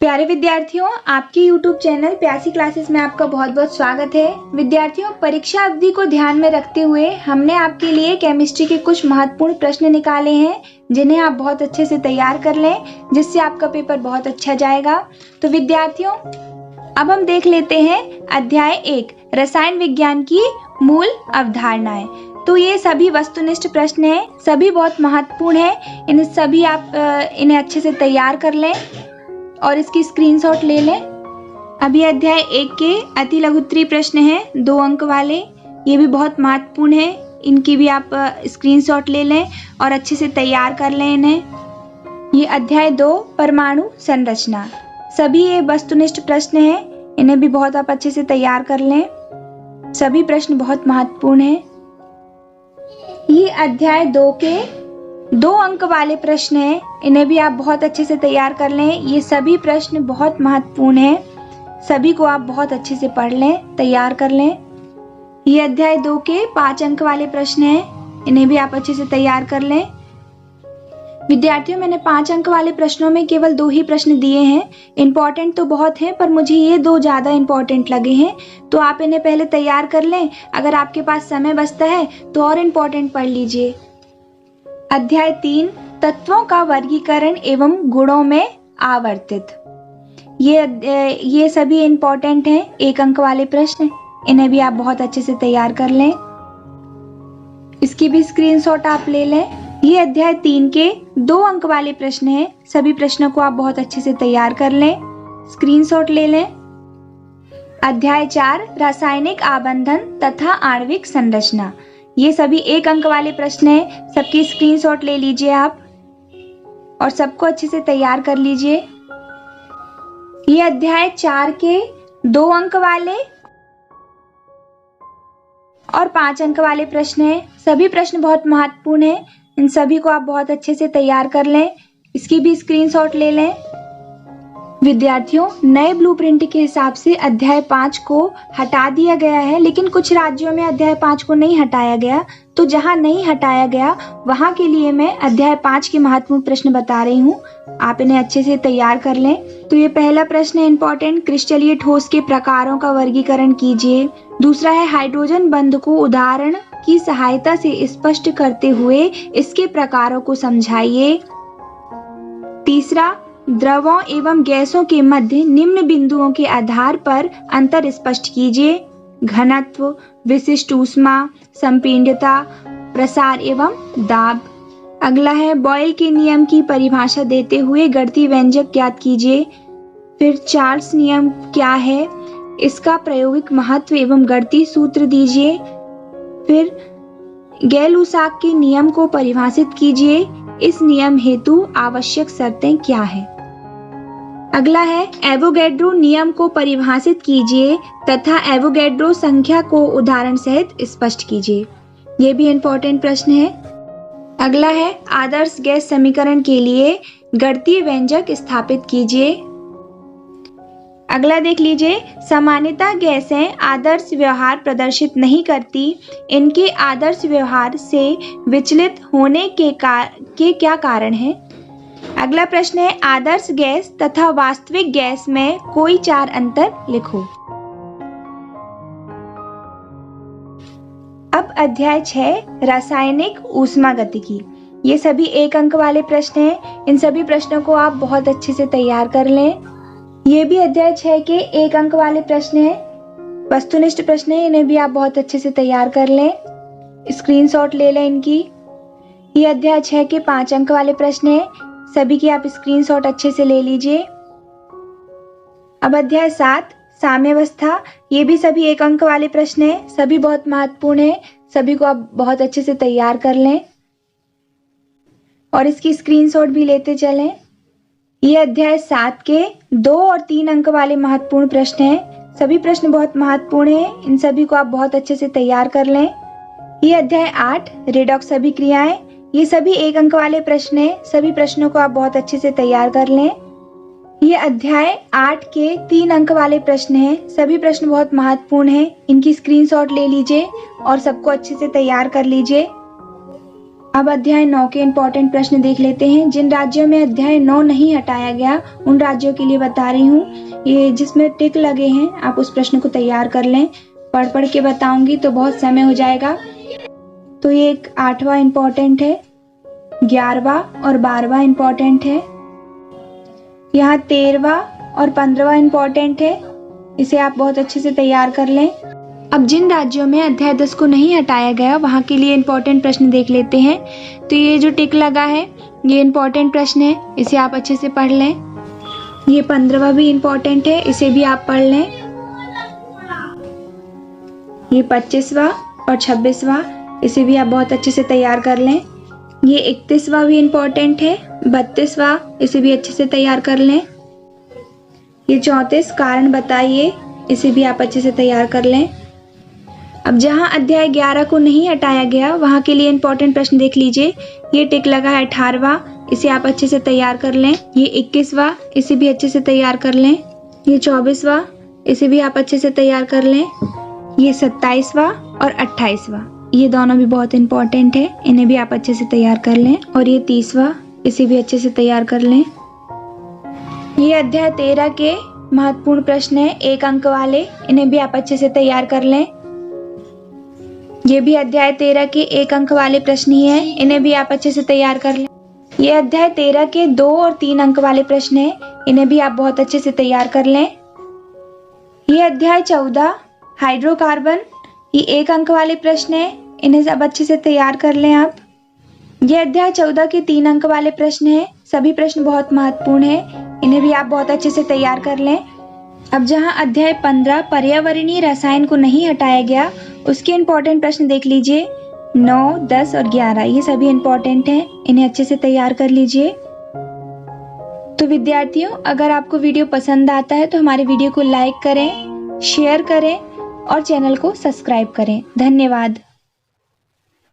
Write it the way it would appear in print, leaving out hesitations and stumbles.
प्यारे विद्यार्थियों, आपके YouTube चैनल प्यासी क्लासेस में आपका बहुत बहुत स्वागत है। विद्यार्थियों, परीक्षा अवधि को ध्यान में रखते हुए हमने आपके लिए केमिस्ट्री के कुछ महत्वपूर्ण प्रश्न निकाले हैं जिन्हें आप बहुत अच्छे से तैयार कर लें, जिससे आपका पेपर बहुत अच्छा जाएगा। तो विद्यार्थियों, अब हम देख लेते हैं अध्याय 1 रसायन विज्ञान की मूल अवधारणाएं। तो ये सभी वस्तुनिष्ठ प्रश्न हैं, सभी बहुत महत्वपूर्ण हैं। इन्हें अच्छे से तैयार कर लें और इसकी स्क्रीनशॉट ले लें। अभी अध्याय 1 के अति लघुत्तरीय प्रश्न हैं 2 अंक वाले, ये भी बहुत महत्वपूर्ण है। इनकी भी आप स्क्रीनशॉट ले लें और अच्छे से तैयार कर लें इन्हें। ये अध्याय 2 परमाणु संरचना, सभी ये वस्तुनिष्ठ प्रश्न हैं, इन्हें भी बहुत आप अच्छे से तैयार कर लें। सभी प्रश्न बहुत महत्वपूर्ण हैं। ये अध्याय 2 के 2 अंक वाले प्रश्न हैं, इन्हें भी आप बहुत अच्छे से तैयार कर लें। ये सभी प्रश्न बहुत महत्वपूर्ण हैं, सभी को आप बहुत अच्छे से पढ़ लें, तैयार कर लें। ये अध्याय 2 के 5 अंक वाले प्रश्न हैं, इन्हें भी आप अच्छे से तैयार कर लें। विद्यार्थियों, मैंने 5 अंक वाले प्रश्नों में केवल 2 ही प्रश्न दिए हैं। इम्पोर्टेंट तो बहुत हैं, पर मुझे ये 2 ज़्यादा इम्पोर्टेंट लगे हैं, तो आप इन्हें पहले तैयार कर लें। अगर आपके पास समय बचता है तो और इम्पोर्टेंट पढ़ लीजिए। अध्याय 3 तत्वों का वर्गीकरण एवं गुणों में आवर्तित, ये सभी इम्पोर्टेंट हैं, 1 अंक वाले प्रश्न, इन्हें भी आप बहुत अच्छे से तैयार कर लें। इसकी भी स्क्रीनशॉट आप ले लें। ये अध्याय 3 के 2 अंक वाले प्रश्न हैं, सभी प्रश्नों को आप बहुत अच्छे से तैयार कर लें, स्क्रीनशॉट ले लें। अध्याय 4 रासायनिक आबंधन तथा आणविक संरचना, ये सभी 1 अंक वाले प्रश्न हैं, सबकी स्क्रीनशॉट ले लीजिए आप और सबको अच्छे से तैयार कर लीजिए। ये अध्याय 4 के 2 अंक वाले और 5 अंक वाले प्रश्न हैं, सभी प्रश्न बहुत महत्वपूर्ण हैं, इन सभी को आप बहुत अच्छे से तैयार कर लें। इसकी भी स्क्रीनशॉट ले लें। विद्यार्थियों, नए ब्लूप्रिंट के हिसाब से अध्याय 5 को हटा दिया गया है, लेकिन कुछ राज्यों में अध्याय 5 को नहीं हटाया गया। तो जहां नहीं हटाया गया वहां के लिए मैं अध्याय 5 के महत्वपूर्ण प्रश्न बता रही हूं, आप इन्हें अच्छे से तैयार कर लें। तो ये पहला प्रश्न है इंपॉर्टेंट, क्रिस्टलीय ठोस के प्रकारों का वर्गीकरण कीजिए। दूसरा है हाइड्रोजन बंध को उदाहरण की सहायता से स्पष्ट करते हुए इसके प्रकारों को समझाइए। तीसरा, द्रवों एवं गैसों के मध्य निम्न बिंदुओं के आधार पर अंतर स्पष्ट कीजिए। घनत्व, विशिष्ट ऊष्मा, संपीड्यता, प्रसार एवं दाब। अगला है बॉयल के नियम की परिभाषा देते हुए गणितीय व्यंजक ज्ञात कीजिए। फिर चार्ल्स नियम क्या है, इसका प्रायोगिक महत्व एवं गणितीय सूत्र दीजिए। फिर गैल-लूसाक के नियम को परिभाषित कीजिए, इस नियम हेतु आवश्यक शर्तें क्या है। अगला है एवोगैड्रो नियम को परिभाषित कीजिए तथा एवोगैड्रो संख्या को उदाहरण सहित स्पष्ट कीजिए। यह भी इम्पोर्टेंट प्रश्न है। अगला है आदर्श गैस समीकरण के लिए गणितीय व्यंजक स्थापित कीजिए। अगला देख लीजिए, सामान्यतः गैसें आदर्श व्यवहार प्रदर्शित नहीं करती, इनके आदर्श व्यवहार से विचलित होने के क्या कारण है। अगला प्रश्न है आदर्श गैस तथा वास्तविक गैस में कोई 4 अंतर लिखो। अब अध्याय 6 रासायनिक ऊष्मागतिकी, ये सभी 1 अंक वाले प्रश्न हैं, इन सभी प्रश्नों को आप बहुत अच्छे से तैयार कर लें। ये भी अध्याय 6 के 1 अंक वाले प्रश्न हैं, वस्तुनिष्ठ प्रश्न हैं, इन्हें भी आप बहुत अच्छे से तैयार कर लें, स्क्रीनशॉट ले लें इनकी। ये अध्याय 6 के 5 अंक वाले प्रश्न हैं, सभी की आप स्क्रीनशॉट अच्छे से ले लीजिए। अब अध्याय 7 साम्यावस्था, ये भी सभी 1 अंक वाले प्रश्न हैं, सभी बहुत महत्वपूर्ण हैं, सभी को आप बहुत अच्छे से तैयार कर लें और इसकी स्क्रीनशॉट भी लेते चलें। ये अध्याय 7 के 2 और 3 अंक वाले महत्वपूर्ण प्रश्न हैं, सभी प्रश्न बहुत महत्वपूर्ण हैं, इन सभी को आप बहुत अच्छे से तैयार कर लें। ये अध्याय 8 रेडॉक्स अभिक्रियाएं, ये सभी 1 अंक वाले प्रश्न हैं, सभी प्रश्नों को आप बहुत अच्छे से तैयार कर लें। ये अध्याय 8 के 3 अंक वाले प्रश्न हैं, सभी प्रश्न बहुत महत्वपूर्ण हैं, इनकी स्क्रीनशॉट ले लीजिए और सबको अच्छे से तैयार कर लीजिए। अब अध्याय 9 के इम्पोर्टेंट प्रश्न देख लेते हैं। जिन राज्यों में अध्याय 9 नहीं हटाया गया उन राज्यों के लिए बता रही हूँ। ये जिसमें टिक लगे हैं आप उस प्रश्न को तैयार कर लें। पढ़ के बताऊंगी तो बहुत समय हो जाएगा। तो ये एक 8वां इम्पोर्टेंट है, 11वां और 12वां इम्पोर्टेंट है। यहाँ 13वां और 15वां इम्पोर्टेंट है। इसे आप बहुत अच्छे से तैयार कर लें। अब जिन राज्यों में अध्याय 10 को नहीं हटाया गया वहाँ के लिए इम्पोर्टेंट प्रश्न देख लेते हैं। तो ये जो टिक लगा है ये इम्पोर्टेंट प्रश्न है, इसे आप अच्छे से पढ़ लें। ये 15वां भी इम्पोर्टेंट है, इसे भी आप पढ़ लें। ये 25वां और 26वां, इसे भी आप बहुत अच्छे से तैयार कर लें। ये 31वां भी इम्पोर्टेंट है, 32वां, इसे भी अच्छे से तैयार कर लें। ये 34 कारण बताइए, इसे भी आप अच्छे से तैयार कर लें। अब जहां अध्याय 11 को नहीं हटाया गया वहां के लिए इम्पोर्टेंट प्रश्न देख लीजिए। ये टिक लगा है 18वां, इसे आप अच्छे से तैयार कर लें। ये 21वां, इसे भी अच्छे से तैयार कर लें। ये 24वां, इसे भी आप अच्छे से तैयार कर लें। ये 27वां और 28वां, ये दोनों भी बहुत इंपॉर्टेंट है, इन्हें भी आप अच्छे से तैयार कर लें। और ये 30वां, इसे भी अच्छे से तैयार कर लें। ये अध्याय 13 के महत्वपूर्ण प्रश्न है, 1 अंक वाले, इन्हें भी आप अच्छे से तैयार कर लें। ये भी अध्याय 13 के 1 अंक वाले प्रश्न ही हैं, इन्हें भी आप अच्छे से तैयार कर लें। ये अध्याय 13 के 2 और 3 अंक वाले प्रश्न हैं, इन्हें भी आप बहुत अच्छे से तैयार कर लें। ये अध्याय 14 हाइड्रोकार्बन, ये 1 अंक वाले प्रश्न हैं, इन्हें सब अच्छे से तैयार कर लें आप। ये अध्याय 14 के 3 अंक वाले प्रश्न हैं, सभी प्रश्न बहुत महत्वपूर्ण हैं, इन्हें भी आप बहुत अच्छे से तैयार कर लें। अब जहां अध्याय 15 पर्यावरणीय रसायन को नहीं हटाया गया उसके इम्पोर्टेंट प्रश्न देख लीजिए। 9, 10 और 11, ये सभी इम्पोर्टेंट हैं, इन्हें अच्छे से तैयार कर लीजिए। तो विद्यार्थियों, अगर आपको वीडियो पसंद आता है तो हमारे वीडियो को लाइक करें, शेयर करें और चैनल को सब्सक्राइब करें। धन्यवाद।